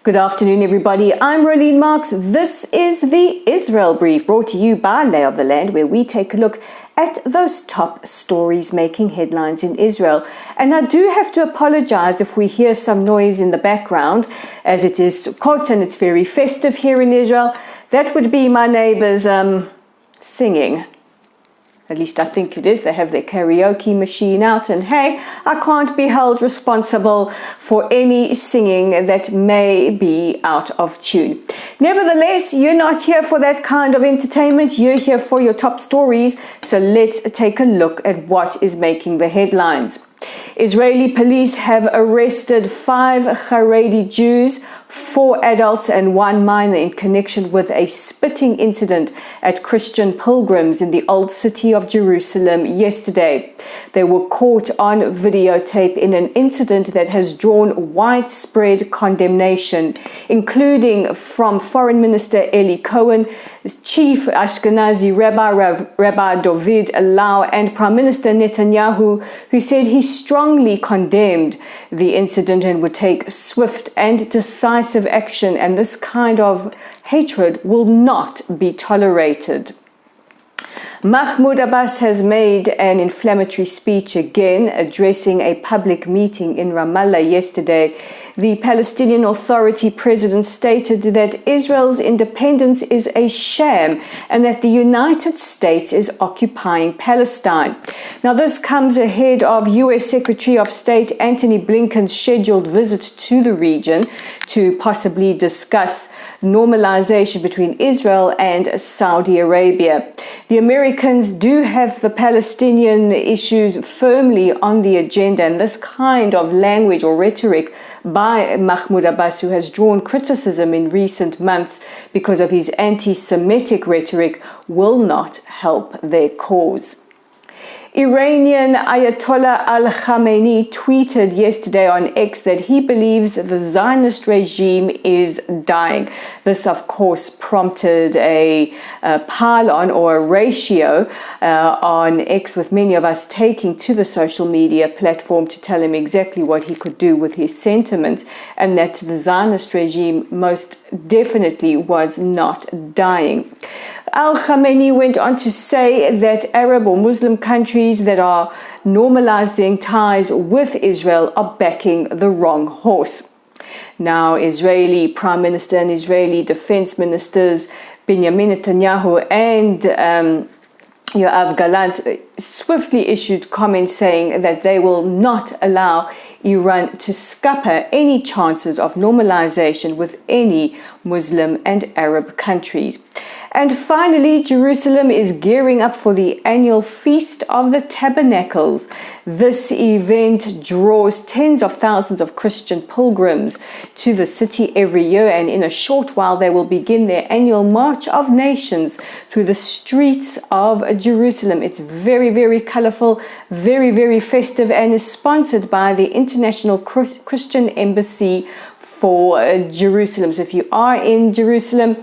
Good afternoon, everybody. I'm Rolene Marks. This is the Israel Brief, brought to you by Lay of the Land, where we take a look at those top stories making headlines in Israel. And I do have to apologize if we hear some noise in the background, as it is Sukkot and it's very festive here in Israel. That would be my neighbors singing. At least I think it is. They have their karaoke machine out, and hey, I can't be held responsible for any singing that may be out of tune. Nevertheless, you're not here for that kind of entertainment. You're here for your top stories. So let's take a look at what is making the headlines. Israeli police have arrested 5 Haredi Jews, 4 adults and 1 minor in connection with a spitting incident at Christian pilgrims in the Old City of Jerusalem yesterday. They were caught on videotape in an incident that has drawn widespread condemnation, including from Foreign Minister Eli Cohen, Chief Ashkenazi Rabbi David Lau, and Prime Minister Netanyahu, who said he strongly condemned the incident and would take swift and decisive action, and this kind of hatred will not be tolerated. Mahmoud Abbas has made an inflammatory speech again, addressing a public meeting in Ramallah yesterday. The Palestinian Authority president stated that Israel's independence is a sham and that the United States is occupying Palestine. Now, this comes ahead of U.S. Secretary of State Antony Blinken's scheduled visit to the region to possibly discuss normalization between Israel and Saudi Arabia. The Americans do have the Palestinian issues firmly on the agenda, and this kind of language or rhetoric by Mahmoud Abbas, who has drawn criticism in recent months because of his anti-Semitic rhetoric, will not help their cause. Iranian Ayatollah al-Khamenei tweeted yesterday on X that he believes the Zionist regime is dying. This, of course, prompted a pile-on or a ratio on X, with many of us taking to the social media platform to tell him exactly what he could do with his sentiments, and that the Zionist regime most definitely was not dying. Al-Khamenei went on to say that Arab or Muslim countries that are normalizing ties with Israel are backing the wrong horse. Now, Israeli Prime Minister and Israeli Defense Ministers Benjamin Netanyahu and Yoav Gallant swiftly issued comments saying that they will not allow Iran to scupper any chances of normalization with any Muslim and Arab countries. And finally, Jerusalem is gearing up for the annual Feast of the Tabernacles. This event draws tens of thousands of Christian pilgrims to the city every year, and in a short while they will begin their annual March of Nations through the streets of Jerusalem. It's very, very colorful, very, very festive, and is sponsored by the International Christian Embassy for Jerusalem. So if you are in Jerusalem,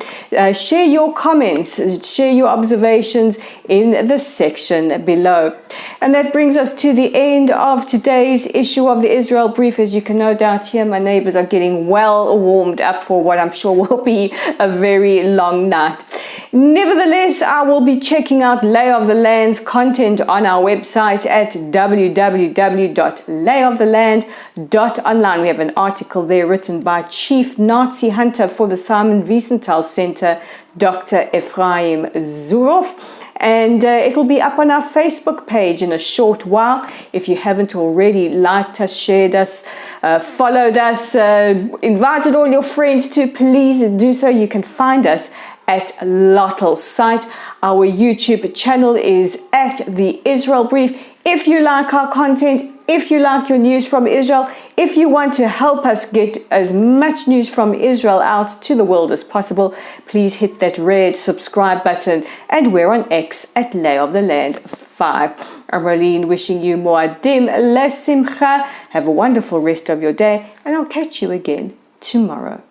share your comments, share your observations in the section below. And that brings us to the end of today's issue of the Israel Brief. As you can no doubt hear, my neighbors are getting well warmed up for what I'm sure will be a very long night. Nevertheless, I will be checking out Lay of the Land's content on our website at www.layoftheland.online. We have an article there written by Chief Nazi Hunter for the Simon Wiesenthal Center, Dr. Ephraim Zurov. And it will be up on our Facebook page in a short while. If you haven't already liked us, shared us, followed us, invited all your friends to, please do so. You can find us at Lottel's site. Our YouTube channel is at the Israel Brief. If you like our content, if you like your news from Israel, if you want to help us get as much news from Israel out to the world as possible, please hit that red subscribe button, and we're on X at Lay of the Land 5. I'm Rolene, wishing you Moadim La Simcha. Have a wonderful rest of your day, and I'll catch you again tomorrow.